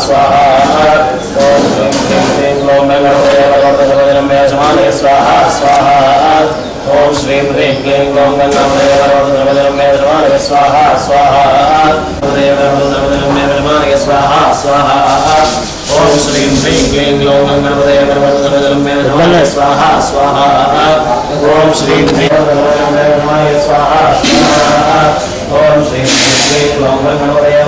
स्वाहा ओम श्रीं ह्रीं क्लीं ग्लौं गणपतये समानये स्वाहा स्वाहा ओम श्रीं ह्रीं क्लीं ग्लौं गणपतये समानये स्वाहा स्वाहा समानये स्वाहा स्वाहा ओम श्रीं ह्रीं क्लीं ग्लौं गणपतये समानये स्वाहा स्वाहा ओम श्रीं ह्रीं समानये स्वाहा स्वाहा ओम श्रीं ह्रीं क्लीं ग्लौं गणपतये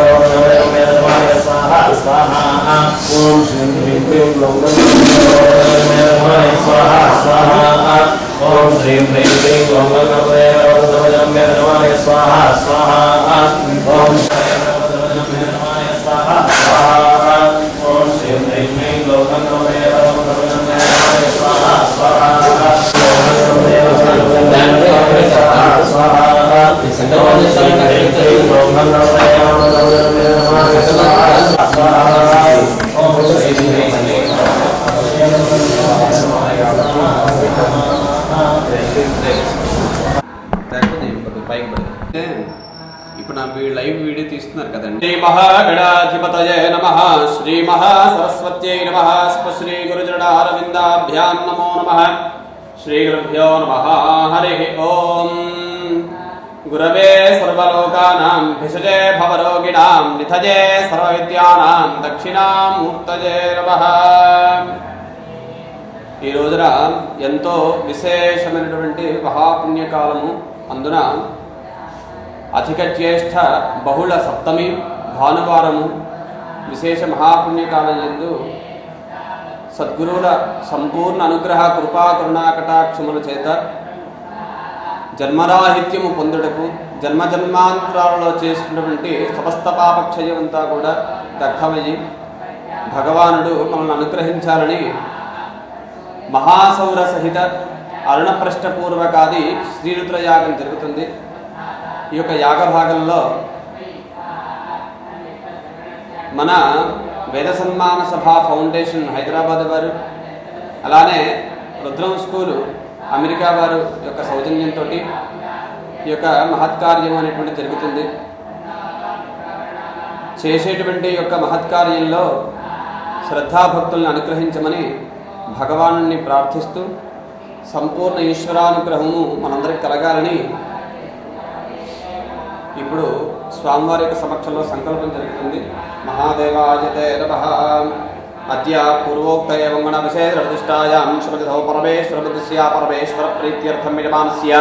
समानये स्वाहा स्वाहा ओम श्रीं ह्रीं क्लीं ग्लौं गणपतये स्वाहा स्वाहा ओम श्रीं ह्रीं क्लीं ग्लौं गणपतये समानये स्वाहा स्वाहा ओम स्वाहा स्वाहा ओम श्रीं ह्रीं क्लीं ग्लौं गणपतये समानये स्वाहा स्वाहा स्वाहा ఇప్పుడు నా లైవ్ వీడియో తీస్తున్నారు కదండి. శ్రీ మహాగణాధిపతయే నమః శ్రీ మహాసరస్వత్యై నమః శ్రీ గురుచరణారవిందాభ్యాం నమో నమః శ్రీ గురుభ్యో నమః హరి ఓం గురవే సర్వలోకానాం భిషజే భవరోగిణాం నిధజే సర్వవిద్యానాం దక్షిణామూర్తయే నమః. ఈ రోజున ఎంతో విశేషమైనటువంటి మహాపుణ్యకాలము. అందున అధిక జ్యేష్ఠ బహుళ సప్తమి భానువారము విశేష మహాపుణ్యకాలం యందు సద్గురువుల సంపూర్ణ అనుగ్రహ కృపా కరుణా కటాక్షముల చేత జన్మరాహిత్యము పొందుటకు జన్మజన్మాంతరాలలో చేసుకున్నటువంటి సమస్త పాపక్షయమంతా కూడా దగ్ధమయ్యి భగవానుడు మనల్ని అనుగ్రహించాలని మహాసౌర సహిత అరుణప్రశ్నపూర్వకాది శ్రీరుద్రయాగం జరుగుతుంది. ఈ యొక్క యాగ భాగంలో మన వేద సన్మాన సభ ఫౌండేషన్ హైదరాబాద్ వారు, అలానే రుద్రం స్కూలు అమెరికా వారు యొక్క సౌజన్యంతో ఈ యొక్క మహత్కార్యం అనేటువంటి జరుగుతుంది. చేసేటువంటి యొక్క మహత్కార్యంలో శ్రద్ధాభక్తులను అనుగ్రహించమని భగవాను ప్రార్థిస్తూ సంపూర్ణ ఈశ్వరానుగ్రహము మనందరికి కలగాలని ఇప్పుడు స్వామివారి యొక్క సమక్షంలో సంకల్పం జరుగుతుంది. మహాదేవాయతే నమః. అద్య పూర్వోక్త ఏవం గణ విశేష ప్రతిష్టాయాం శ్రీమతితో పరమేశ్వరపతిస్య పరమేశ్వర ప్రీత్యర్థం యజమానస్య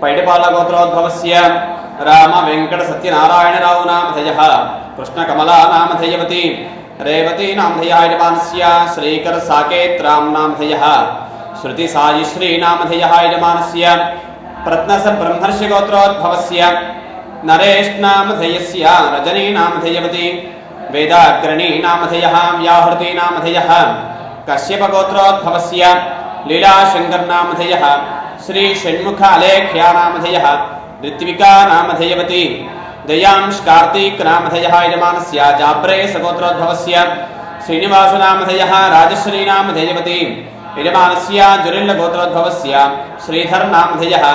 పైడిపాల గోత్రోద్భవస్య రామ వెంకట సత్యనారాయణరావు నామధేయః కృష్ణకమలా నామధేయవతి రేవతి నామధేయః యజమానస్య శ్రీకర సాకేత్రాం నామధేయః శృతి సాయి శ్రీ నామధేయః యజమానస్య ప్రత్నస బ్రహ్మర్షి గోత్రోద్భవస్య నరేష్ నామధేయస్య రజనీ నామధేయవతి వేదాగ్రణీ నామధేయః వ్యాహృతి నామధేయః కశ్యప గోత్రోద్భవస్య లీలాశంకర్ నామధేయః శ్రీ షణ్ముఖ అలేఖ్యా నామధేయః ऋत्विका नामधेयवती दयांश कार्तिक नामधेयः यजमानस्य जाब्रेस गोत्रोद्भवस्य श्रीनिवास नामधेयः राजश्री नामधेयवती यजमानस्य जुरिल्ल गोत्रोद्भवस्य श्रीधर नामधेयः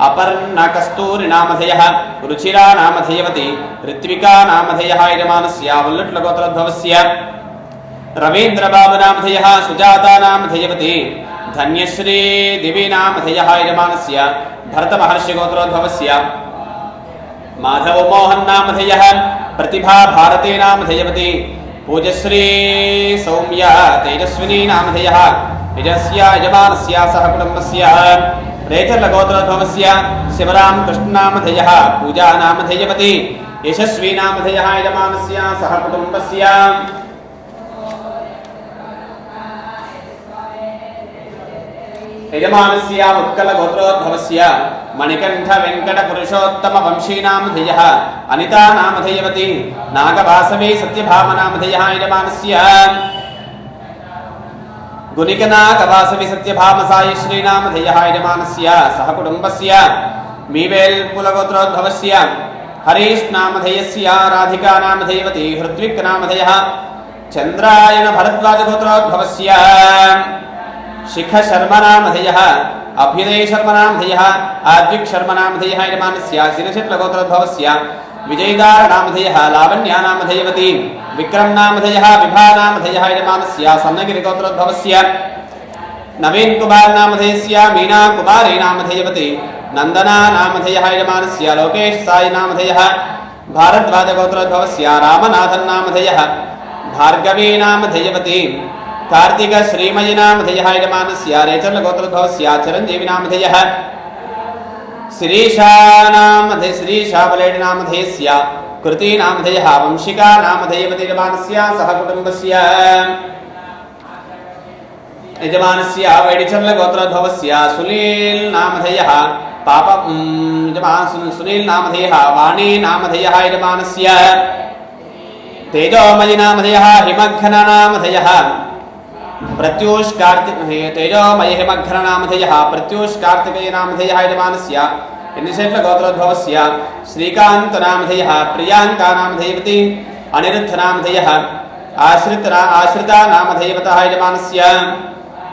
अपर्णा कस्तूरि नामधेयः रुचिरा नामधेयवती ऋत्विका नामधेयः यजमानस्य वल्लट्ल गोत्रोद्भवस्य रवीन्द्रबाबु नामधेयः सुजाता नामधेयवती धन्यश्री दिवी नामधेयः यजमानस्य भरत महर्षि गोत्रोद्भवस्य माधव मोहन नामधेयः प्रतिभा भारती नामधेयवती पूजश्री सौम्या तेजस्विनी नामधेयः यजस्य यजमानस्य सह कुटुम्बस्य रेचल गोत्रोद्भवस्य शिवराम कृष्ण नामधेयः पूजा नामधेयवती यशस्वी नामधेयः यजमानस्य सह कुटुम्बस्य यजमानस्य उत्कल गोत्रोद्भवस्य मणिकंठ वेंकट पुरुषोत्तम वंशी नामधेयः अनिता नामधेयवती नागवासवी सत्यभामा नामधेयः यजमानस्य गुनिकनागवासवी सत्यभामा सायश्री नामधेयः यजमानस्य सह कुटुम्बस्य मीवेल कुलगोत्रोद्भवस्य हरीश नामधेयस्य राधिका नामधेयवती हृत्विक नामधेयः चंद्रायन भरद्वाज गोत्रोद्भवस्य शिख शर्मा नामधेयः अभ्युदय शर्मा नामधेयः आद्विक शर्मा नामधेयः यजमानस्य शिरशिट्ल गोत्रोद्भवस्य विजयदार नामधेयः लावण्या नामधेयवती विक्रम नामधेयः विभा नामधेयः यजमानस्य सन्नगिरिगोत्रोद्भवस्य नवीन कुमार नामधेयस्य मीना कुमारी नामधेयवती नंदना नामधेयः यजमानस्य लोकेश साई नामधेयः भारद्वाज गोत्रोद्भवस्य रामनाथन नामधेयः भार्गवी नामधेयवती कार्तिक श्रीमयी नामधेयः यजमानस्य रेचल गोत्रोद्भवस्य चिरंजीवी नामधेयः श्रीशा बलेडी नामधेयस्य कृति नामधेयः वंशिका नामधेयवती यजमानस्य सह कुटुंबस्य यजमानस्य वैडिचर्ल गोत्रोद्भवस्य सुनील नामधेयः सुनील नामधेयः वाणी नामधेयः यजमानस्य तेजोमयी नामधेयः हिमघ्न नामधेयः प्रत्यूष कार्तिक तेजोमयी हिमघ्न नामधेयः प्रत्यूष कार्तिकेय नामधेयः यजमानस्य निषेट्ल गोत्रोद्भवस्य श्रीकांत नामधेयः प्रियांका नामधेयवती अनिरुद्ध नामधेयः आश्रिता नामधेयवतः यजमानस्य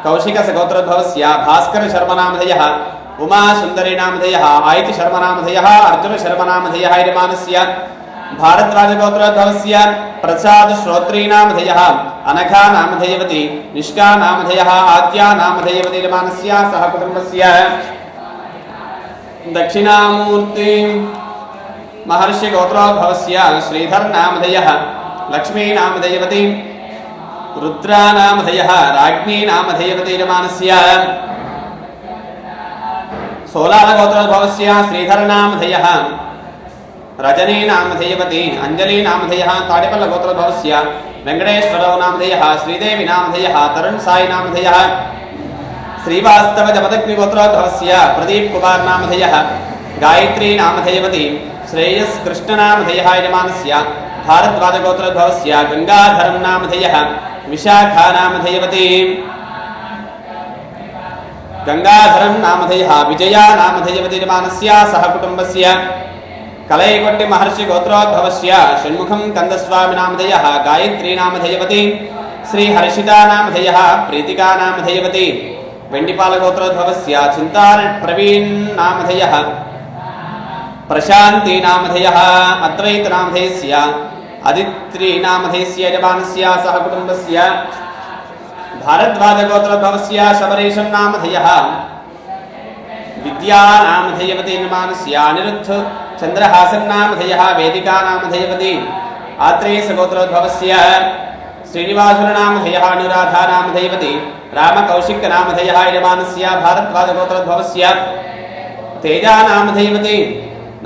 कौशिक गोत्रोद्भवस्य भास्कर शर्मा नामधेयः उमा सुंदरी नामधेयः आयति शर्मा नामधेयः अर्जुन शर्मा नामधेयः यजमानस्य भारद्वाज गोत्रोद्भवस्य प्रसाद श्रोत्री नामधेयः अनघा नामधेयवती निष्का नामधेयः आद्या नामधेयवती यजमानस्य सह कुटुंबस्य दक्षिणामूर्ति महर्षि गोत्रोद्भवस्य श्रीधर नामधेयः लक्ष्मी नामधेयवती रुद्रा नामधेयः राज्ञी नामधेयवती यजमानस्य सोलार गोत्रोद्भवस्य श्रीधर नामधेयः रजनी नामधेयवती अंजलि नामधेयः ताडिपल्ल गोत्रोद्भवस्य वेंकटेश्वरराव नामधेयः श्रीदेवी नामधेयः तरुण साई नामधेयः श्रीवास्तव जमदग्नि गोत्रोद्भवस्य प्रदीप कुमार नामधेयः गायत्री नामधेयवती श्रेयस कृष्ण नामधेयः यजमानस्य भारद्वाज गोत्रोद्भवस्य गंगाधरं नामधेयः विशाखा नामधेयवती गंगाधरं नामधेयः विजया नामधेयवती यजमानस्य सह कुटुंबस्य कलयगोट्टि महर्षि गोत्रोद्भवस्य षण्मुखं कंदस्वामी नामधेयः गायत्री नामधेयवती श्री हर्षिता नामधेयः प्रीतिका नामधेयवती वेंडिपाल गोत्रोद्भवस्य चिंतार प्रवीण नामधेयः प्रशांति नामधेयः अद्वैत नामधेयस्य अदित्री नामधेयस्य यजमानस्य सह कुटुंबस्य भारद्वाज गोत्रोद्भवस्य शबरीशं नामधेयः विद्या नामधेयवती यजमानस्य अनिरुद्ध चंद्रहासन नामधेयः वेदिका नामधेयवती आत्रेयस गोत्रोद्भवस्य श्रीनिवासुर नामधेयः अनुराधा नामधेयवती रामकौशिक नामधेयः यजमानस्य भारद्वाज गोत्रोद्भवस्य तेजा नामधेयवती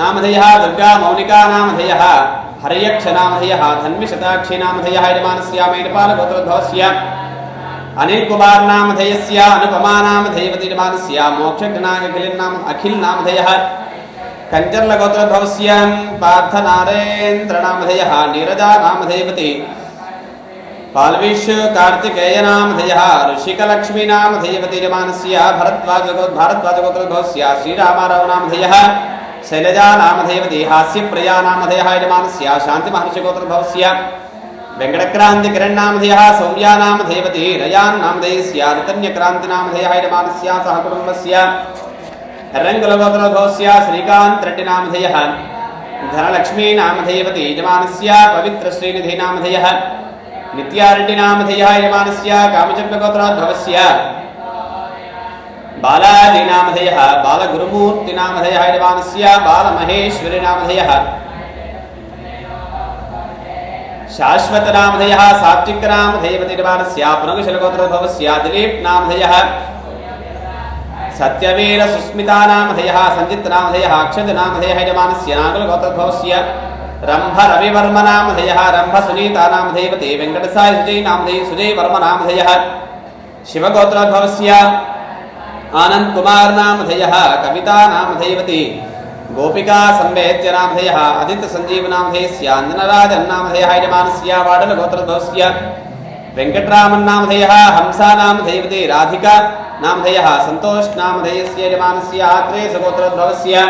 नामधेयः दुर्गा मौनिका नामधेयः हरयक्ष नामधेयः धन्वी शताक्षी नामधेयः यजमानस्य मेडपाल गोत्रोद्भवस्य अनिल कुमार नामधेयस्य अनुपमा नामधेयवती यजमानस्य अखिल नामधेयः कंचर्ल गोत्रोद्भवस्य पार्थ नारेन्द्र नामधेयः नीरजा नामधेयवती पाल्विश कार्तिकेय नामधेयः ऋषिकलक्ष्मी नामधेयवती यजमानस्य भारद्वाज गोत्रोद्भवस्य श्रीरामाराव नामधेयः शैलजा नामधेयवती हास्यप्रिया नामधेयः यजमानस्य शांति महर्षि गोत्रोद्भवस्य वेंकटक्रांति किरण नामधेयः सौम्या नामधेयवती रयान् नामधेयस्य ऋतन्यक्रांति नामधेयः यजमानस्य सह कुटुंबस्य रंगल गोत्रोद्भवस्य श्रीकांत रेड्डी नामधेयः धनलक्ष्मी नामधेयवती यजमानस्य पवित्र श्रीनिधि नामधेयः नित्यारेड्डी नामधेयः यजमानस्य कामचक्र गोत्रोद्भवस्य बालाजी नामधेयः बालगुरुमूर्ति नामधेयः यजमानस्य बालमहेश्वरी नामधेयः शाश्वत नामधेयः सात्विक नामधेयवती यजमानस्य पुनकुशल गोत्रोद्भवस्य दिलीप नामधेयः सत्यवीर सुस्मिता नामधेयः संजित नामधेयः अक्षत नामधेयः यजमानस्य नागल गोत्रोद्भवस्य रंभ रविवर्म नामधेयः रंभ सुनीता नामधेयवती वेंकटसाई सुजय नामधेय सुजय वर्म नामधेयः शिवगोत्रोद्भवस्य आनंद कुमार नामधेयः कविता नामधेयवती गोपिका संवेद्य नामधेयः आदित्य संजीव नामधेयस्य अंजनराजन नामधेयः यजमानस्य वाडल गोत्रोद्भवस्य वेंकटरामन नामधेयः हंसा नामधेयवती राधिका नामधेयः संतोष नामधेयस्य यजमानस्य आत्रेय गोत्रोद्भवस्य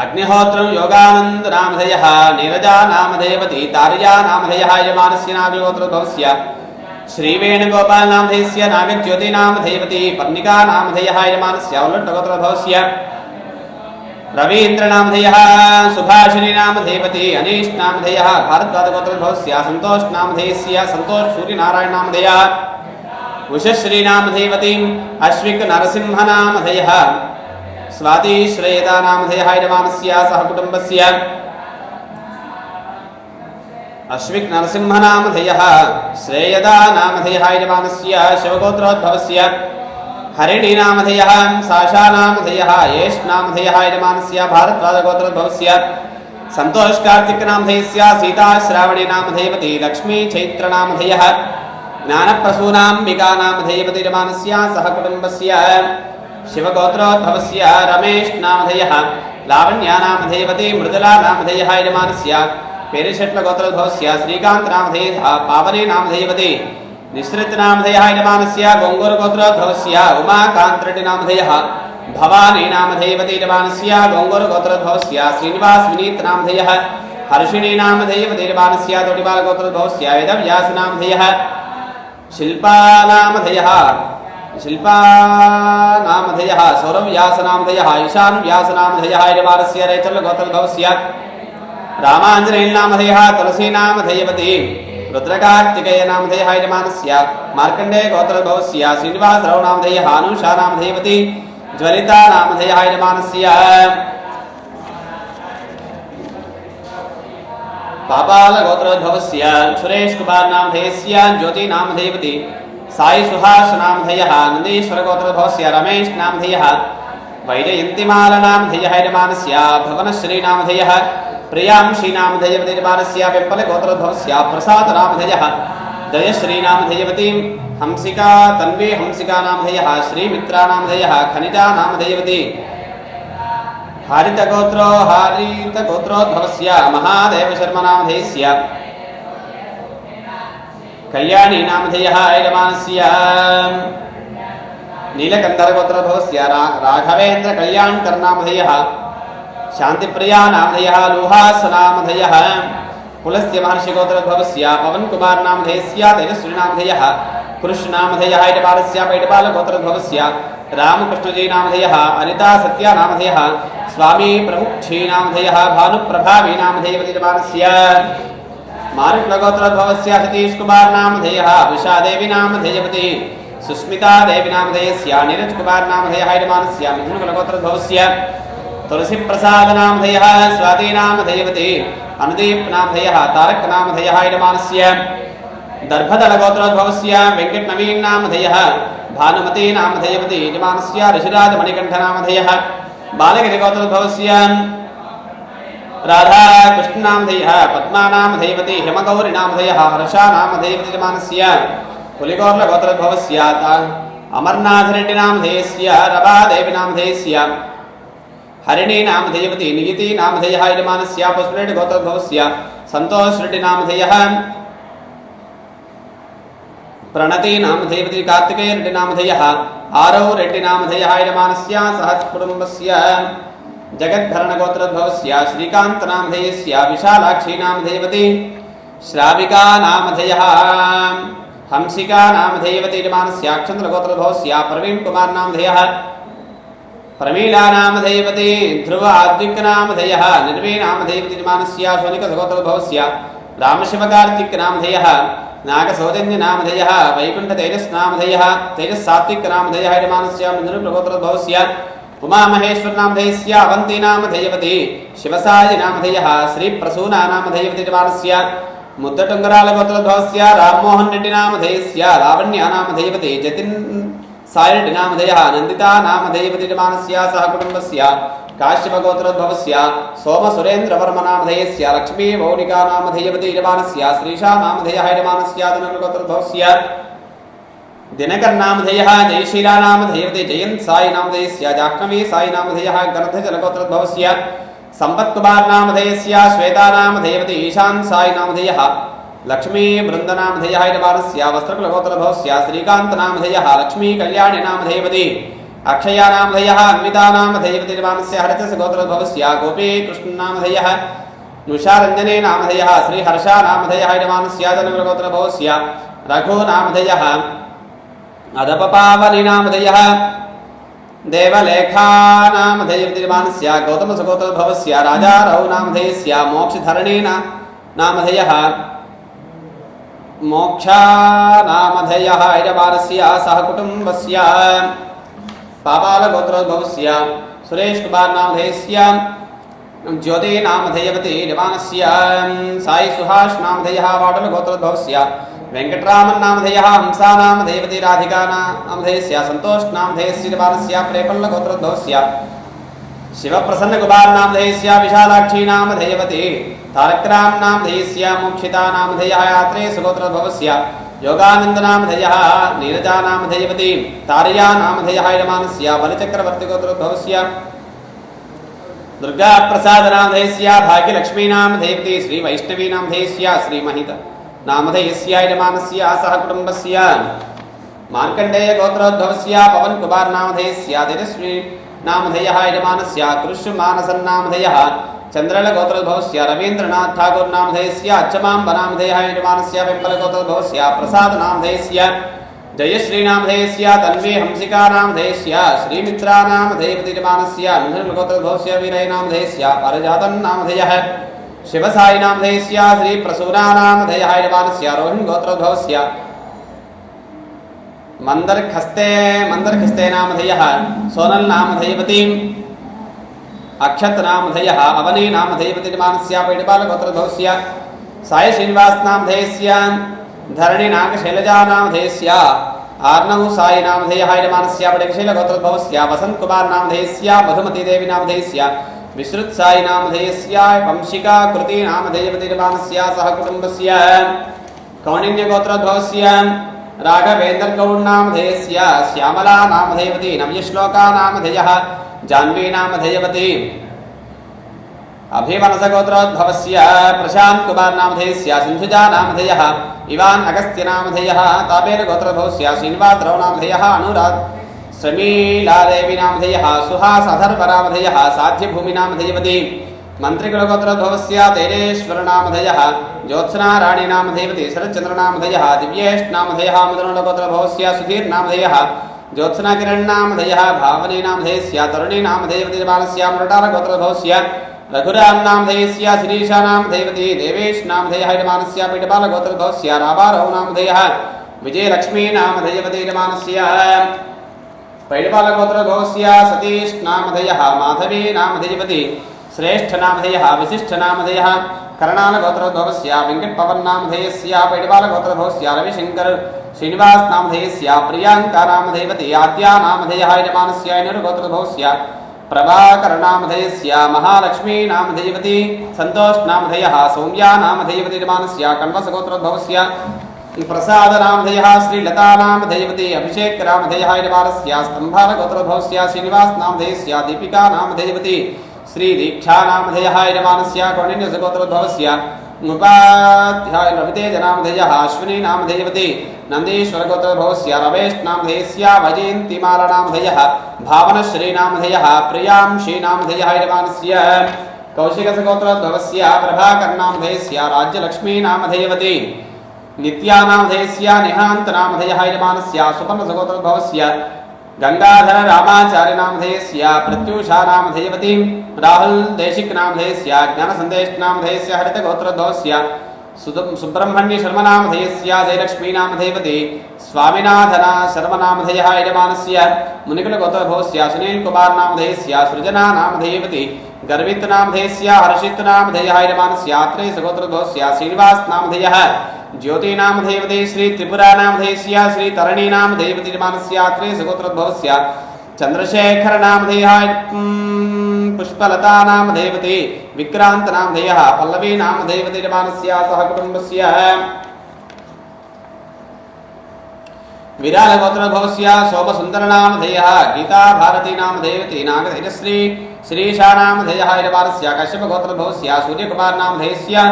अग्निहोत्रं योगानंद नामधेयः नीरजा नामधेयवती तार्या नामधेयः यजमानस्य नागगोत्रोद्भवस्य श्रीवेणुगोपाल नामधेयस्य नागज्योति नामधेयवती पर्णिका नामधेयः यजमानस्य उल्लट्टगोत्रोद्भवस्य रवीन्द्रनामधेयः सुभाषिणीनामधेयवती अनीशनामधेयः भारद्वाजगोत्रद्भवस्य सन्तोषनामधेयस्य सन्तोष सूर्यनारायणनामधेयः उषश्रीनामधेयवतीम् अश्विक नरसिंहनामधेयः स्वाति श्रेयदानामधेयः यजमानस्य सह कुटुम्बस्य अश्विक नरसिंहनामधेयः श्रेयदानामधेयः यजमानस्य शिवगोत्रोद्भवस्य हरिणीनामधेयः साशानामधेयः येष्नामधेयः यजमानस्य भारद्वाजगोत्रोद्भवस्य संतोष कार्तिकनामधेयस्य सीता श्रावणीनामधेयवती लक्ष्मी चैत्रनामधेयः ज्ञानप्रसूनाम्बिकानामधेयवती यजमानस्य सह कुटुम्बस्य शिवगोत्रोद्भवस्य रमेशनामधेयः लावण्यानामधेयवती मृदुलानामधेयः यजमानस्य पेरिशट्लगोत्रोद्भवस्य श्रीकान्तनामधेयः पावनीनामधेयवती निःसृतनामधेयः यजमानस्य गोङ्गूरगोत्रोद्भवस्य उमाकान्तरेड्डिनामधेयः भवानीनामधेयवती यजमानस्य गोङ्गूरगोत्रोद्भवस्य श्रीनिवासविनीतनामधेयः हर्षिणीनामधेयवती यजमानस्य तोटिबालगोत्रोद्भवस्य वेदव्यासनामधेयः शिल्पानामधेयः सौरव्यासनामधेयः ईशानव्यासनामधेयः यजमानस्य रेचलगोत्रोद्भवस्य रामाञ्जनेयनामधेयः तुलसीनामधेयवती रुद्रकार्तिकेयनामधेयः यजमानस्य मार्कण्डेयगोत्रोद्भवस्य श्रीनिवासरावनामधेयः अनुषानामधेयवती ज्वलितानामधेयः यजमानस्य पापालगोत्रोद्भवस्य सुरेशकुमारनामधेयस्य ज्योतिनामधेयवती साई सुहासनामधेयः नन्दीश्वरगोत्रोद्भवस्य रमेशनामधेयः वैजयन्तिमालनामधेयः यजमानस्य भुवनश्रीनामधेयः प्रियांशीनामधेयवती यजमानस्य पिम्पलगोत्रोद्भवस्य प्रसादनामधेयः जयश्रीनामधेयवती हंसिका तन्वी हंसिकानामधेयः श्रीमित्रानामधेयः खनिजानामधेयवती हारितगोत्रोद्भवस्य महादेवशर्मनामधेयस्य कल्याणीनामधेयः यजमानस्य नीलकण्ठरगोत्रोद्भवस्य राघवेन्द्रकल्याणकरनामधेयः शान्तिप्रियानामधेयः लुहासनामधेयः पुलस्त्य महर्षिगोत्रोद्भवस्य पवनकुमारनामधेयस्य तेजस्वीनामधेयः कृष्णनामधेयः यजमानस्य पैटपालगोत्रोद्भवस्य रामकृष्णजीनामधेयः अनिता सत्यानामधेयः स्वामी प्रमुक्षीनामधेयः भानुप्रभावीनामधेयवती यजमानस्य मारुट्लगोत्रोद्भवस्य सतीशकुमारनामधेयः उषादेवीनामधेयवती सुस्मितादेवीनामधेयस्य नीरजकुमारनामधेयः यजमानस्य मिथुनकुलगोत्रोद्भवस्य तुलसीप्रसादनामधेयः स्वातीनामधेयवती अनुदीपनामधेयः तारकनामधेयः यजमानस्य दर्भदलगोत्रोद्भवस्य वेङ्कटनवीननामधेयः भानुमतीनामधेयवती यजमानस्य ऋषिराजमणिकण्ठनामधेयः बालगिरिगोत्रोद्भवस्य राधाकृष्णनामधेयः पद्मानामधेयवती हिमगौरीनामधेयः हर्षानामधेयवती यजमानस्य पुलिगोर्लगोत्रोद्भवस्य अमरनाथरेड्डिनामधेयस्य रवादेवीनामधेयस्य हरिणीनामधेयवती नियतीनामधेयः यजमानस्य पुष्परेड्डिगोत्रोद्भवस्य सन्तोषरेड्डिनामधेयः प्रणतीनामधेयवती कार्तिकेयरेड्डिनामधेयः आरवरेड्डिनामधेयः यजमानस्य सहकुटुम्बस्य जगद्धरणगोत्रोद्भवस्य श्रीकान्तनामधेयस्य विशालाक्षीनामधेयवती श्राविकानामधेयः हंसिकानामधेयवती यजमानस्य अक्षन्द्रगोत्रोद्भवस्य प्रवीणकुमारनामधेयः प्रमीलानामधेयवती ध्रुव आद्विकनामधेयः निर्वीनामधेयवती यजमानस्य शोनिकगोत्रोद्भवस्य रामशिवकार्तिकनामधेयः नागसौजन्यनामधेयः वैकुण्ठतेजस्नामधेयः तेजस्सात्विकनामधेयः यजमानस्य मिथुनकुलगोत्रोद्भवस्य उमामहेश्वरनामधेयस्य अवन्तीनामधेयवती शिवसायिनामधेयः श्रीप्रसूनानामधेयवती यजमानस्य मुद्दटुङ्गरालगोत्रोद्भवस्य राममोहनरेड्डिनामधेयस्य लावण्यानामधेयवती जतिन् सायरेड्डिनामधेयः नन्दितानामधेयवती यजमानस्य सहकुटुम्बस्य काश्यपगोत्रोद्भवस्य सोमसुरेन्द्रवर्मनामधेयस्य लक्ष्मीमौलिकानामधेयवती यजमानस्य श्रीशानामधेयः यजमानस्य तनुगोत्रोद्भवस्य दिनकरनामधेयः जयशीलानामधेयवती जयन्त सायिनामधेयस्य जाह्नवी सायिनामधेयः गणधजलगोत्रोद्भवस्य संपत्कुमारनामधेयस्य श्वेतानामधेयवती ईशान सायिनामधेयः लक्ष्मी वृन्दनामधेयः यजमानस्य वस्त्रकुलगोत्रोद्भवस्य श्रीकान्तनामधेयः लक्ष्मी कल्याणीनामधेयवती अक्षयानामधेयः अन्वितानामधेयवती यजमानस्य हरितसगोत्रोद्भवस्य गोपीकृष्णनामधेयः उषारञ्जनेनामधेयः श्रीहर्षानामधेयः यजमानस्य देवलेखा नामधेयमानस्य गौतमसगोत्रोद्भवस्य राजारौ नामधेयस्य मोक्षधरणी नामधेयः मोक्षा नामधेयः यजमानस्य सह कुटुम्बस्य पापालगोत्रोद्भवस्य सुरेश कुमार नामधेयस्य ज्योति नामधेयवती यजमानस्य साई सुहास नामधेयः वाडलगोत्रोद्भवस्य वेंकटरामन नामधेयः हंसा नामधेयवती राधिका नामधेयस्य संतोष नामधेयस्य यजमानस्य प्रेपल्लगोत्रोद्भवस्य शिवप्रसन्न कुमार नामधेयस्य विशालाक्षी नामधेयवती तारकराम नामधेयस्य मोक्षिता नामधेयः यात्रे सुगोत्रोद्भवस्य योगानंद नामधेयः नीरजा नामधेयवती तारिया नामधेयः यजमानस्य बलचक्रवर्ती गोत्रोद्भवस्य दुर्गा प्रसाद नामधेयस्य भाग्यलक्ष्मी नामधेयवती श्री वैष्णवी नामधेयस्य श्री महित नामधेयस्य यजमानस्य सह कुटुम्बस्य मार्कण्डेय गोत्रोद्भवस्य पवन कुमार नामधेयस्य तेजस्वी नामधेयः यजमानस्य कृष्ण मानसन नामधेयः चंद्रल गोत्रोद्भवस्य रवीन्द्रनाथ ठाकुर नामधेयस्य अच्चमांब नामधेयः यजमानस्य पिंपल गोत्रोद्भवस्य प्रसाद नामधेयस्य जयश्री नामधेयस्य तन्वी हंसिका नामधेयस्य श्रीमित्रा नामधेयवती यजमानस्य अंधन गोत्रोद्भवस्य वीरय नामधेयस्य परजातन नामधेयः शिवसाई नामधेयस्य श्री प्रसूना नामधेयः यजमानस्य रोहिण गोत्रोद्भवस्य मंदरखस्ते नामधेयः सोनल नामधेयवती अक्षत नामधेयः अवनी नामधेयवती यजमानस्य पैडपाल गोत्रोद्भवस्य साई श्रीनिवास नामधेयस्य धरणी नागशैलजा नामधेयस्य आर्नव साई नामधेयः यजमानस्य पडकशैल गोत्रोद्भवस्य वसंत कुमार नामधेयस्य मधुमती देवी नामधेयस्य विश्रुत साई नामधेयस्य वंशिका कृति नामधेयवती यजमानस्य सह कुटुम्बस्य कौंडिन्य गोत्रोद्भवस्य राघवेंद्र गौड़ नामधेयस्य श्यामला नामधेयवती नव्यश्लोका नामधेयः जाह्नवी नामधेयवती अभिवनस गोत्रोद्भवस्य प्रशांत कुमार नामधेयस्य सिंधुजा नामधेयः इवान अगस्त्य नामधेयः तापेर गोत्रोद्भवस्य श्रीनिवासराव नामधेयः अनुराग श्रमीलादेवी नामधेयः सुहास अधर्व नामधेयः साध्यभूमि नामधेयवती मंत्रिकुल गोत्रोद्भवस्य तेजेश्वर नामधेयः ज्योत्सना राणी नामधेयवती शरच्चंद्र नामधेयः दिव्येश नामधेयः मदनोल गोत्रोद्भवस्य सुधीर नामधेयः ज्योत्सना किरण नामधेयः भावनी नामधेयस्य तरुणी नामधेयवती यजमानस्य मृडाल गोत्रोद्भवस्य रघुराम नामधेयस्य शिरीषा नामधेयवती देवेश नामधेयः यजमानस्य पीठपाल गोत्रोद्भवस्य राबारव नामधेयः विजयलक्ष्मी नामधेयवती यजमानस्य पैडपाल गोत्रोद्भवस्य सतीश नामधेयः माधवी नामधेयवती श्रेष्ठ नामधेयः विशिष्ट नामधेयः कर्णाल गोत्रोद्भवस्य वेंकट पवन नामधेयस्य पैडपाल गोत्रोद्भवस्य रविशंकर श्रीनिवास नामधेयस्य प्रियांका नामधेयवती आद्या नामधेयः यजमानस्य ऐनूर गोत्रोद्भवस्य प्रभाकर नामधेयस्य महालक्ष्मी नामधेयवती संतोष नामधेयः सौम्या नामधेयवती यजमानस्य कण्वस गोत्रोद्भवस्य प्रसाद नामधेयः श्रीलता नामधेयवती अभिषेक नामधेयः यजमानस्य स्तंभाल गोत्रोद्भवस्य श्रीनिवास नामधेयस्य दीपिका नामधेयवती श्री दीक्षा नामधेयः यजमानस्य कौंडिन्य गोत्रोद्भवस्य उपाध्याय रवितेज नामधेयः अश्विनी नामधेयवती नंदीश्वर गोत्रोद्भवस्य रमेश नामधेयस्य वजयन्तीमाला नामधेयः भावनश्री नामधेयः प्रियांशी नामधेयः यजमानस्य कौशिकस गोत्रोद्भवस्य प्रभाकर नामधेयस्य राज्यलक्ष्मी नामधेयवती नित्या नामधेयस्य निहांत नामधेयः यजमानस्य सुपर्ण गोत्रोद्भवस्य गंगाधर रामाचार्य नामधेयस्य प्रत्यूषा नामधेयवती राहुल देशिक नामधेयस्य ज्ञान संदेश नामधेयस्य हरित गोत्रोद्भवस्य सुब्रह्मण्य शर्मा नामधेयस्य जयलक्ष्मी नामधेयवती स्वामीनाथन शर्मा नामधेयः यजमानस्य मुनिकुल गोत्रोद्भवस्य सुनील कुमार नामधेयस्य सृजना नामधेयवती गर्वित नामधेयस्य हर्षित नामधेयः यजमानस्य आत्रेय गोत्रोद्भवस्य श्रीनिवास नामधेयः ज्योति नामधेयवती श्री त्रिपुरा नामधेयस्य श्री तरणी नामधेयवती यजमानस्य आत्रेय गोत्रोद्भवस्य चंद्रशेखर नामधेयः पुष्पलता नामधेयवती विक्रांत नामधेयः पल्लवी नामधेयवती यजमानस्य सह कुटुम्बस्य विराल गोत्रोद्भवस्य शोभसुंदर नामधेयः गीता भारती नामधेयवती नागतेजश्री श्रीशा नामधेयः यजमानस्य कश्यप गोत्रोद्भवस्य सूर्यकुमार नामधेयस्य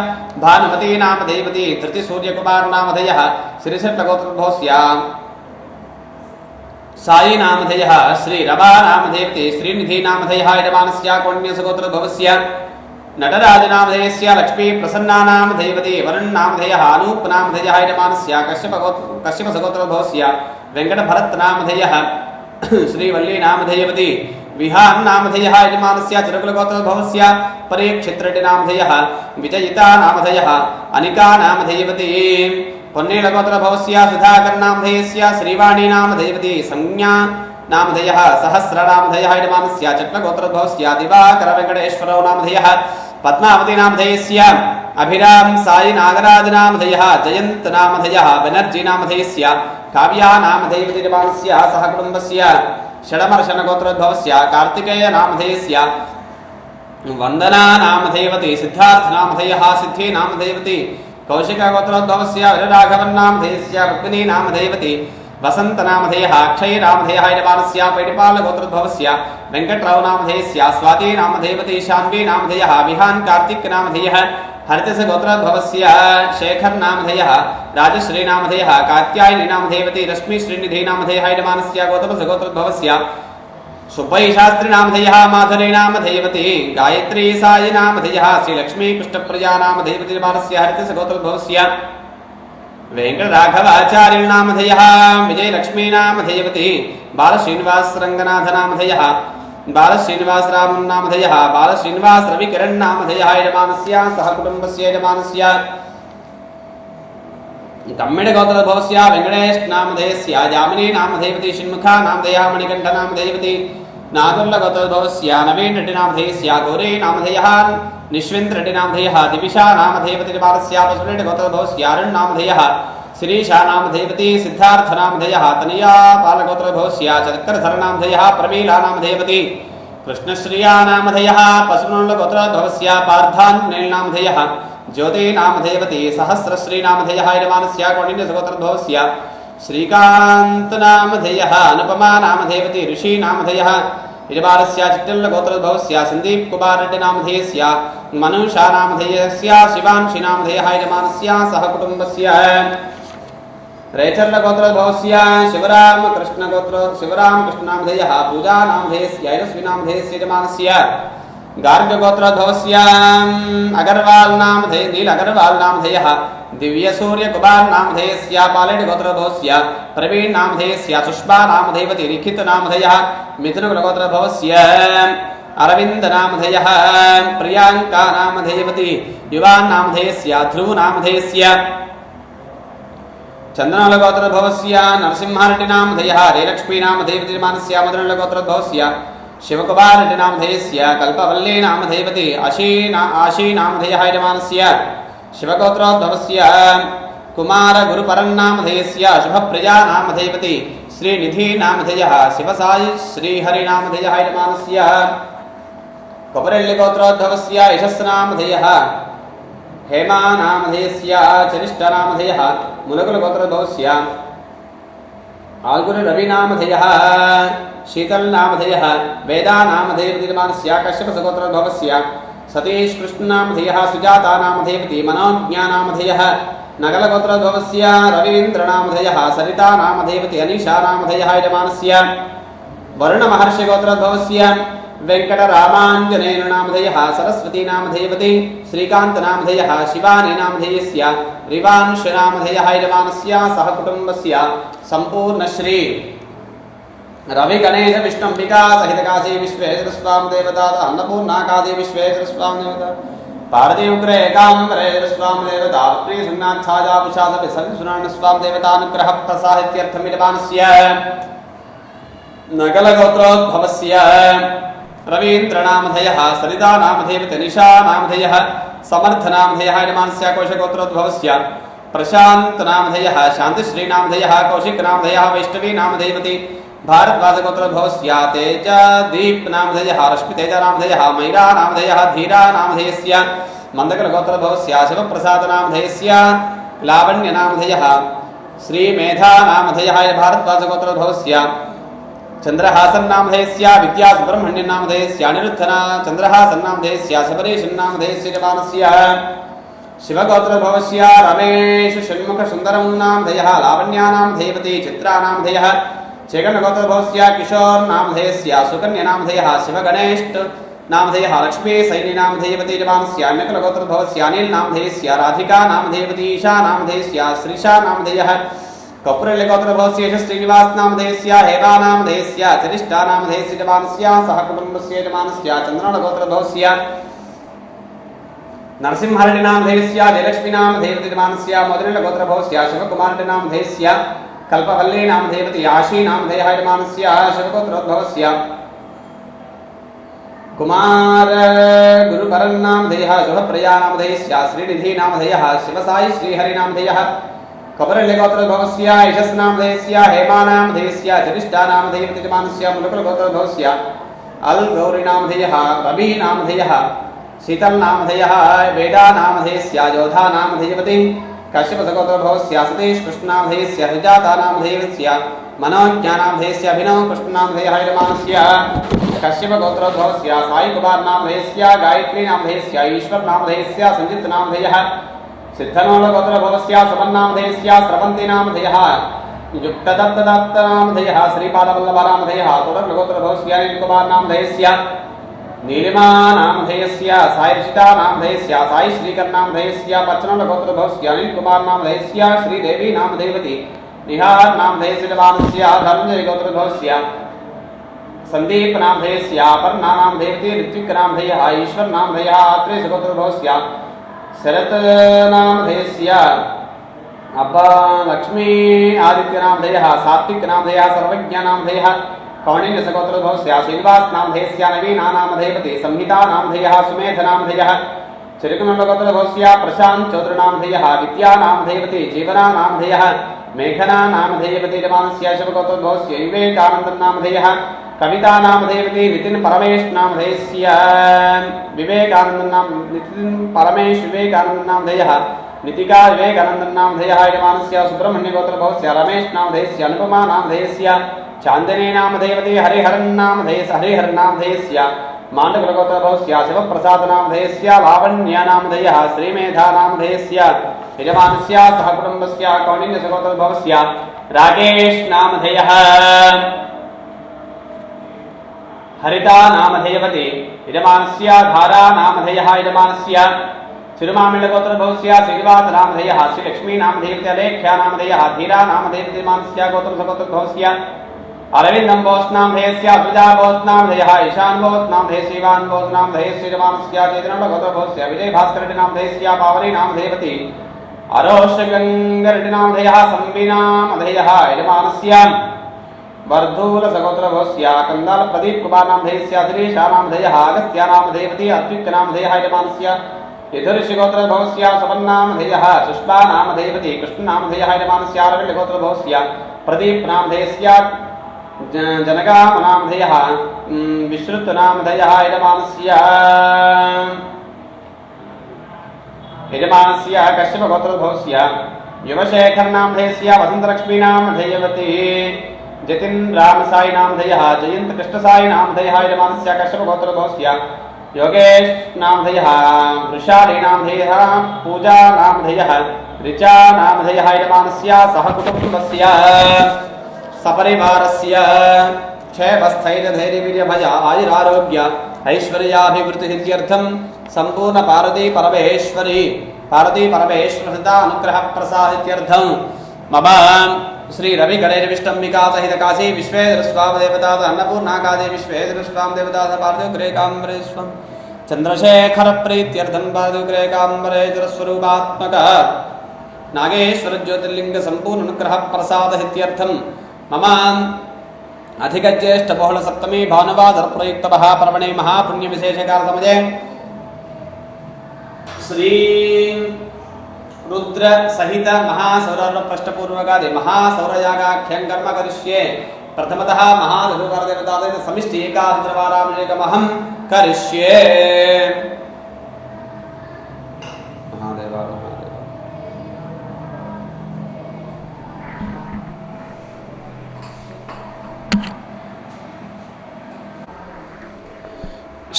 भानुमती नामधेयवती धृति सूर्यकुमार नामधेयः श्रीशट्ट गोत्रोद्भवस्य साई नामधेयः श्री रमा नामधेयवती श्रीनिधि नामधेयः यजमानस्य कौंडिन्य गोत्रोद्भवस्य नटराज नामधेयस्य लक्ष्मी प्रसन्ना नामधेयवती वरुण नामधेयः अनूप नामधेयः यजमानस्य कश्यप गोत्रोद्भवस्य वेंकट भरत नामधेयः श्रीवल्ली नामधेयवती विहान नामधेयः यजमानस्य चिरकुलगोत्रोद्भवस्य परीक्षित्रटि नामधेयः विजयिता नामधेयः अनिका नामधेयवती पुण्यलगोत्रोद्भवस्य सुधाकर नामधेयस्य श्रीवाणी नामधेयवती संज्ञा नामधेयः सहस्र नामधेयः यजमानस्य चट्लगोत्रोद्भवस्य दिवाकर वेंकटेश्वरो नामधेयः पद्मावती नामधेयस्य अभिराम साई नागराज नामधेयः जयंत नामधेयः बनर्जी नामधेयस्य काव्या नामधेयवती यजमानस्य सह कुटुंबस्य षडमर्शन गोत्रोद्भवस्य कार्तिकेय नामधेयस्य वंदना नामधेयवती सिद्धार्थ नामधेयः सिद्धि नामधेयवती कौशिक गोत्रोद्भवस्य वीरराघवन नामधेयस्य रुक्मिणी नामधेयवती वसंत नामधेयः अक्षय नामधेयः यजमानस्य पैडिपाल गोत्रोद्भवस्य वेंकटराव नामधेयस्य स्वाति नामधेयवती शान्वी नामधेयः विहान कार्तिक नामधेयः हरितस गोत्रोद्भवस्य शेखर नामधेयः राजश्री नामधेयः कात्यायनी नामधेयवती रश्मि श्रीनिधि नामधेयः यजमानस्य गौतमस गोत्रोद्भवस्य सुब्बई शास्त्री नामधेयः माधुरी नामधेयवती गायत्री साई नामधेयः श्रीलक्ष्मी कृष्णप्रिया नामधेयवती यजमानस्य हरितस गोत्रोद्भवस्य वेंकटराघवाचार्य नामधेयः विजयलक्ष्मी नामधेयवती बालश्रीनिवास रंगनाथ नामधेयः बालश्रीनिवास राम नामधेयः बालश्रीनिवास रविकिरण नामधेयः यजमानस्य सह कुटुंबस्य यजमानस्य तम्मिड गोत्रोद्भवस्य वेंकटेश नामधेयस्य जामिनी नामधेयवती षण्मुखा नामधेयः मणिकंठ नामधेयवती नागुल्ल गोत्रोद्भवस्य नवीन रेड्डी नामधेयस्य गौरी नामधेयः निश्विंद्र रेड्डी नामधेयः दिविशा नामधेयवती यजमानस्य पशुरेड्डी गोत्रोद्भवस्य अरुण नामधेयः श्रीशा नामधेयवती सिद्धार्थ नामधेयः तनिया पाल गोत्रोद्भवस्य चक्रधर नामधेयः प्रमीला नामधेयवती कृष्णश्रिया नामधेयः पशुनोल्ल गोत्रोद्भवस्य पार्थान्नेल नामधेयः ज्योति नामधेयवती सहस्रश्री नामधेयः यजमानस्य कौंडिन्य गोत्रोद्भवस्य श्रीकांत नामधेयः अनुपमा नामधेयवती ऋषि नामधेयः यजमानस्य चिट्टिल्ल गोत्रोद्भवस्य संदीप कुमार रेड्डी नामधेयस्य मनुषा नामधेयस्य शिवांशी नामधेयः यजमानस्य सह कुटुंबस्य रेचर्ल गोत्रोद्भवस्य शिवराम कृष्ण नामधेयः पूजा नामधेयस्य यशस्वी नामधेयस्य यजमानस्य गार्ग गोत्रोद्भवस्य अगरवाल नामधेय नील अगरवाल नामधेयः दिव्य सूर्य कुमार नामधेयस्य पालेड गोत्रोद्भवस्य प्रवीण नामधेयस्य सुष्मा नामधेयवती लिखित नामधेयः मिथुन गोत्रोद्भवस्य अरविंद नामधेयः प्रियांका नामधेयवती युवान नामधेयस्य ध्रुव नामधेयस्य चंद्रनल गोत्रोद्भवस्य नरसिंहारेड्डी नामधेयः रेलक्ष्मी नामधेयवती यजमानस्य मदनल गोत्रोद्भवस्य शिवकुमार रेड्डी नामधेयस्य कल्पवल्ली नामधेयवती आशी नामधेयः यजमानस्य शिवगोत्रोद्भवस्य कुमार गुरुपरं नामधेयस्य शुभप्रिया नामधेयवती श्रीनिधि नामधेयः शिवसाई श्रीहरि नामधेयः यजमानस्य कोपरेल्ली गोत्रोद्भवस्य यशस् नामधेयः हेमा नामधेयस्य चनिष्ठ नामधेयः मुलकुल गोत्रोद्भवस्य आल्गुरु रवि नामधेयः शीतल नामधेयः वेदा नामधेयवती यजमानस्य कश्यप गोत्रोद्भवस्य सतीश कृष्ण नामधेयः सुजाता नामधेयवती मनोज्ञा नामधेयः नगल गोत्रोद्भवस्य रवीन्द्र नामधेयः सरिता नामधेयवती अनीशा नामधेयः यजमानस्य वरुण महर्षि गोत्रोद्भवस्य वेंकटरामाञ्जनेय नामधेयः सरस्वती नामधेयवती श्रीकांत नामधेयः शिवानी नामधेयस्य रिवांश नामधेयः यजमानस्य सह कुटुंबस्य संपूर्ण श्री रवि गणेश विष्णुंबिका सहित काशी विश्वेश्वर स्वामी देवता अन्नपूर्णा काशी विश्वेश्वर स्वामी देवता पार्वती उग्र एकांबरेश्वर स्वामी देवता प्रिय सुनाथ छाया विशाल सर्वसुनान स्वामी देवता अनुग्रह प्रसादित्यर्थम यजमानस्य नगल गोत्रोद्भवस्य रवीन्द्र नामधेयः सरिता नामधेयवती निशा नामधेयः समर्थ नामधेयः यजमानस्य कोश गोत्रोद्भवस्य प्रशांत नामधेयः शांतिश्री नामधेयः कौशिक नामधेयः वैष्णवी नामधेयवती भारद्वाज गोत्रोद्भवस्य तेजदीप नामधेयः रश्मि तेज नामधेयः मैरा नामधेयः धीरा नामधेयस्य मंदकल गोत्रोद्भवस्य शिवप्रसाद नामधेयस्य लावण्य नामधेयः श्रीमेधा नामधेयः भारद्वाज गोत्रोद्भवस्य चंद्रहासन नामधेयस्य विद्या सुब्रह्मण्य नामधेयस्य अनिरुद्ध चंद्रहासन नामधेयस्य शबरीश नामधेयस्य यजमानस्य शिवगोत्रोद्भवस्य रमेश षण्मुख सुंदरं नामधेयः लावण्या नामधेयवती चित्रा नामधेयः चेगन गोत्रोद्भवस्य किशोर नामधेयस्य सुकन्या नामधेयः शिवगणेश नामधेयः लक्ष्मी सैनी नामधेयवती यजमानस्य अन्यकुल गोत्रोद्भवस्य अनिल नामधेयस्य राधिका नामधेयवती ईशा नामधेयस्य श्रीशा नामधेयः कपुरलिगोत्रभवस्य श्रीनिवासनामधेयस्य हेमानामधेयस्य चरिष्ठानामधेयस्य यजमानस्य सह कुटुम्बस्य यजमानस्य चन्द्रनगोत्रभवस्य नरसिंहरेड्डिनामधेयस्य जयलक्ष्मीनामधेयस्य मधुरलगोत्रभवस्य शिवकुमारेड्डिनामधेयस्य कल्पवल्लीनामधेयवती आशीनामधेयः यजमानस्य शिवगोत्रोद्भवस्य कुमार गुरुपरन्नामधेयः शुभप्रियानामधेयस्य श्रीनिधिनामधेयः शिवसाई श्रीहरिनामधेयः कबरलिगोत्रभवस्य यशस्नामधेयस्य हेमानामधेयस्य चरिष्ठानामधेयवती यजमानस्य मुलकुलगोत्रभवस्य अलगौरीनामधेयः रविनामधेयः शीतलनामधेयः वेदानामधेयस्य योधानामधेयवती कश्यपगोत्रभवस्य सतीश कृष्णनामधेयस्य सुजातानामधेयस्य मनोज्ञानामधेयस्य अभिनव कृष्णनामधेयः यजमानस्य कश्यपगोत्रभवस्य साईकुमारनामधेयस्य गायत्रीनामधेयस्य ईश्वरनामधेयस्य संजितनामधेयः सिद्धनोलगोत्रभवस्य समन्नामधेयस्य स्रवन्तीनामधेयः युक्तदत्तदत्तनामधेयः श्रीपादवल्लभनामधेयः तुरगोत्रभवस्य अनिलकुमारनामधेयस्य नीलिमानामधेयस्य साईर्षितानामधेयस्य साई श्रीकरनामधेयस्य पच्चनोलगोत्रभवस्य अनिलकुमारनामधेयस्य श्रीदेवीनामधेयवती निहारनामधेयस्य यजमानस्य धनञ्जयगोत्रभवस्य संदीपनामधेयस्य अपर्णानामधेयवती ऋत्विकनामधेयः ईश्वरनामधेयः आत्रेयगोत्रभवस्य शरतनामधेयस्य अब्बा लक्ष्मी आदित्यनामधेयः सात्विकनामधेयः सर्वज्ञनामधेयः कौण्डिन्यसगोत्रभवस्य श्रीनिवासनामधेयस्य नवीनानामधेयवती संहितानामधेयः सुमेधनामधेयः चिरकुनलगोत्रभवस्य प्रशान्त चौधरीनामधेयः विद्यानामधेयवती जीवनानामधेयः मेघनानामधेयवती यजमानस्य शिवगोत्रभवस्य विवेकानन्दनामधेयः कवितानामधेयवती नितिन परमेशनामधेयस्य नितिन परमेश विवेकानन्दनामधेयः नितिका विवेकानन्दनामधेयः यजमानस्य सुब्रह्मण्यगोत्रभवस्य रमेशनामधेयस्य अनुपमानामधेयस्य चान्दनीनामधेयवती हरिहरनामधेयस्य माण्डकुलगोत्रभवस्य शिवप्रसादनामधेयस्य लावण्यानामधेयः श्रीमेधानामधेयस्य यजमानस्य सह कुटुम्बस्य कौण्डिन्यसगोत्रभवस्य राकेशनामधेयः हरितानामधेयवती यजमानस्य धारानामधेयः यजमानस्य सिरुमामिळगोत्रभवस्य श्रीनिवासनामधेयः श्रीलक्ष्मीनामधेयवती अलेख्यानामधेयः धीरानामधेयवती यजमानस्य गौतमसगोत्रभवस्य अरविन्दम्बोस्नामधेयस्य अद्विजाबोस्नामधेयः ईशानबोस्नामधेयस्य इवानबोस्नामधेयस्य यजमानस्य चैतन्यगोत्रभवस्य विजयभास्कररेड्डिनामधेयस्य पावनीनामधेयवती अरोषगङ्गरेड्डिनामधेयः संविनामधेयः यजमानस्य वर्धूलसगोत्रभवस्य कंदाल प्रदीप कुमारनामधेयस्य श्रीशानामधेयः अगस्त्यानामधेयवती अत्विक्नामधेयः यजमानस्य यधुर्षिगोत्रभवस्य सपन्नामधेयः सुष्मानामधेयवती कृष्णनामधेयः यजमानस्य आरविलगोत्रभवस्य प्रदीपनामधेयस्य जनकामनामधेयः विश्रुतनामधेयः यजमानस्य कश्यपगोत्रभवस्य युवशेखरनामधेयस्य वसन्तलक्ष्मीनामधेयवती जतिन रामसाई नामधेयः जयंत कृष्णसाई नामधेयः यजमानस्य कश्यपगोत्रभवस्य योगेश नामधेयः वृषाली नामधेयः पूजा नामधेयः ऋचा नामधेयः यजमानस्य सह कुटुम्बस्य सपरिवारस्य क्षेमस्थैर्यधैर्यवीर्यभय आयुरारोग्य ऐश्वर्याभिवृद्धिसिद्ध्यर्थं सम्पूर्ण पार्वती परमेश्वरसदा अनुग्रह प्रसादित्यर्थं मम श्री रवि गणेरविष्टंबिका सहित काशी विश्वेश्वर स्वाम देवता अन्नपूर्णा काशी विश्वेश्वर स्वाम देवता पार्थिवग्रे काम्बरेश्वर चंद्रशेखर प्रीत्यर्थं पार्थिवग्रे स्वरूपात्मक नागेश्वर ज्योतिर्लिंग संपूर्ण अनुग्रह प्रसादित्यर्थं मम अधिक ज्येष्ठ बहुल सप्तमी भानुवादर प्रयुक्त पर्वणे महापुण्य विशेषकाल समये श्री रुद्र सहित महासौर पृष्ठपूर्वकादि महासौरयागाख्यं कर्म करिष्ये प्रथमतः महादेवता समिष्टि एकादशवाराभिषेकमहं करिष्ये महादेव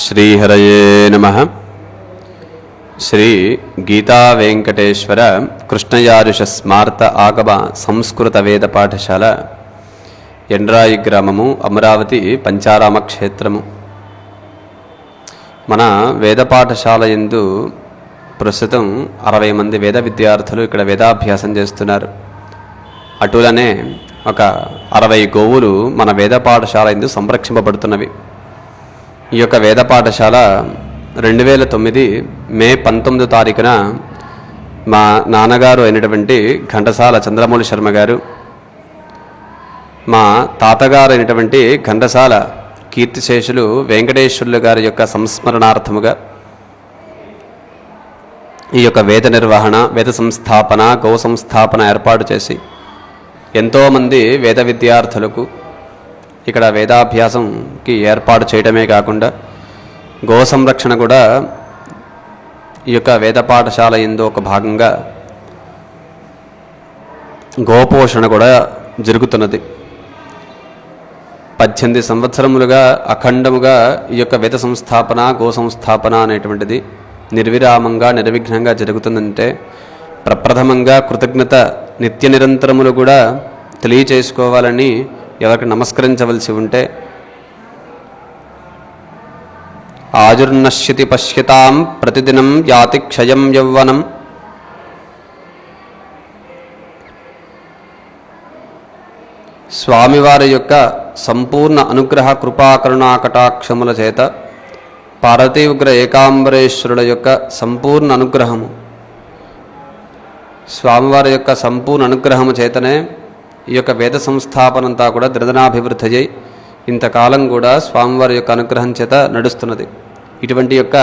श्रीहरये नमः। ಶ್ರೀ ಗೀತಾ ವೆಂಕಟೇಶ್ವರ కృష్ణయారుష స్మార్త ఆగమ సంస్కృత వేద పాఠశాల ఎండ్రాయి గ్రామము అమరావతి పంచారామ క్షేత్రము. మన వేద పాఠశాల యందు ప్రస్తుతం 60 మంది వేద విద్యార్థులు ఇక్కడ వేదాభ్యాసం చేస్తున్నారు. అటులనే ఒక 60 గోవులు మన వేద పాఠశాల ఎందు సంరక్షింపబడుతున్నవి. ఈ యొక్క వేద పాఠశాల 2009 మే 19 తారీఖున మా నాన్నగారు అయినటువంటి ఘంటసాల చంద్రమౌళి శర్మ గారు, మా తాతగారు అయినటువంటి ఘంటసాల కీర్తిశేషులు వెంకటేశ్వర్లు గారి యొక్క సంస్మరణార్థముగా ఈ యొక్క వేద నిర్వహణ, వేద సంస్థాపన, గో సంస్థాపన ఏర్పాటు చేసి ఎంతోమంది వేద విద్యార్థులకు ఇక్కడ వేదాభ్యాసంకి ఏర్పాటు చేయడమే కాకుండా గో సంరక్షణ కూడా ఈ యొక్క వేద పాఠశాల యందు ఒక భాగంగా గోపోషణ కూడా జరుగుతున్నది. 18 సంవత్సరములుగా అఖండముగా ఈ యొక్క వేద సంస్థాపన, గో సంస్థాపన అనేటువంటిది నిర్విరామంగా నిర్విఘ్నంగా జరుగుతుందంటే ప్రప్రథమంగా కృతజ్ఞత నిత్య నిరంతరములు కూడా తెలియచేసుకోవాలని ఎవరికి నమస్కరించవలసి ఉంటే, ఆజుర్నశ్యతి పశ్యతాం ప్రతిదినం యాతి క్షయం యౌవనం, స్వామివారి యొక్క సంపూర్ణ అనుగ్రహ కృపాకరుణా కటాక్షముల చేత పార్వతీ ఉగ్ర ఏకాంబరేశ్వరుల యొక్క సంపూర్ణ అనుగ్రహము, స్వామివారి యొక్క సంపూర్ణ అనుగ్రహము చేతనే ఈ యొక్క వేద సంస్థాపనంతా కూడా దృఢనాభివృద్ధి అయ్యి ఇంతకాలం కూడా స్వామివారి యొక్క అనుగ్రహం చేత నడుస్తున్నది. ఇటువంటి యొక్క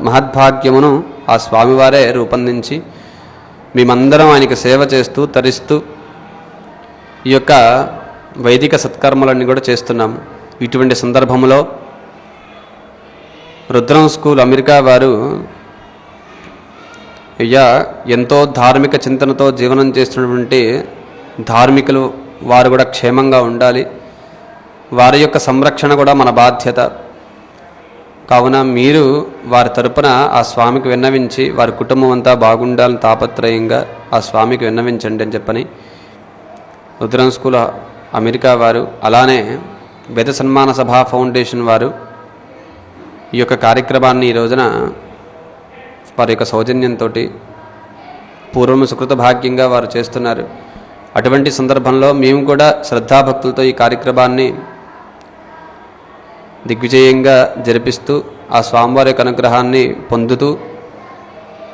మహద్భాగ్యమును ఆ స్వామివారే రూపొందించి మేమందరం ఆయనకి సేవ చేస్తూ తరిస్తూ ఈ యొక్క వైదిక సత్కర్మలన్నీ కూడా చేస్తున్నాము. ఇటువంటి సందర్భంలో రుద్రం స్కూల్ అమెరికా వారు అయ్యా ఎంతో ధార్మిక చింతనతో జీవనం చేస్తున్నటువంటి ధార్మికులు వారు కూడా క్షేమంగా ఉండాలి, వారి యొక్క సంరక్షణ కూడా మన బాధ్యత కావున మీరు వారి తరపున ఆ స్వామికి విన్నవించి వారి కుటుంబం అంతా బాగుండాలని తాపత్రయంగా ఆ స్వామికి విన్నవించండి అని చెప్పని రుద్రం స్కూల్ అమెరికా వారు, అలానే వేద సన్మాన సభా ఫౌండేషన్ వారు ఈ యొక్క కార్యక్రమాన్ని ఈ రోజున వారి యొక్క సౌజన్యంతో పూర్వము సుకృత భాగ్యంగా వారు చేస్తున్నారు. అటువంటి సందర్భంలో మేము కూడా శ్రద్ధాభక్తులతో ఈ కార్యక్రమాన్ని దిగ్విజయంగా జరిపిస్తూ ఆ స్వామివారి యొక్క అనుగ్రహాన్ని పొందుతూ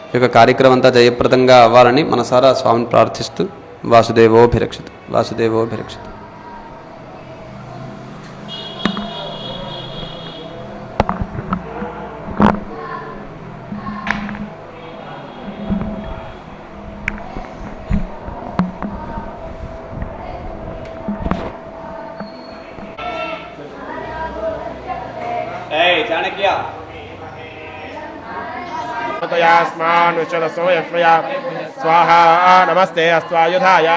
ఈ యొక్క కార్యక్రమం అంతా జయప్రదంగా అవ్వాలని మనసారా స్వామిని ప్రార్థిస్తూ వాసుదేవోభిరక్షతు వాసుదేవోభిరక్షతు. చాణక్య स्वाहा नमस्ते अस्वायुधाय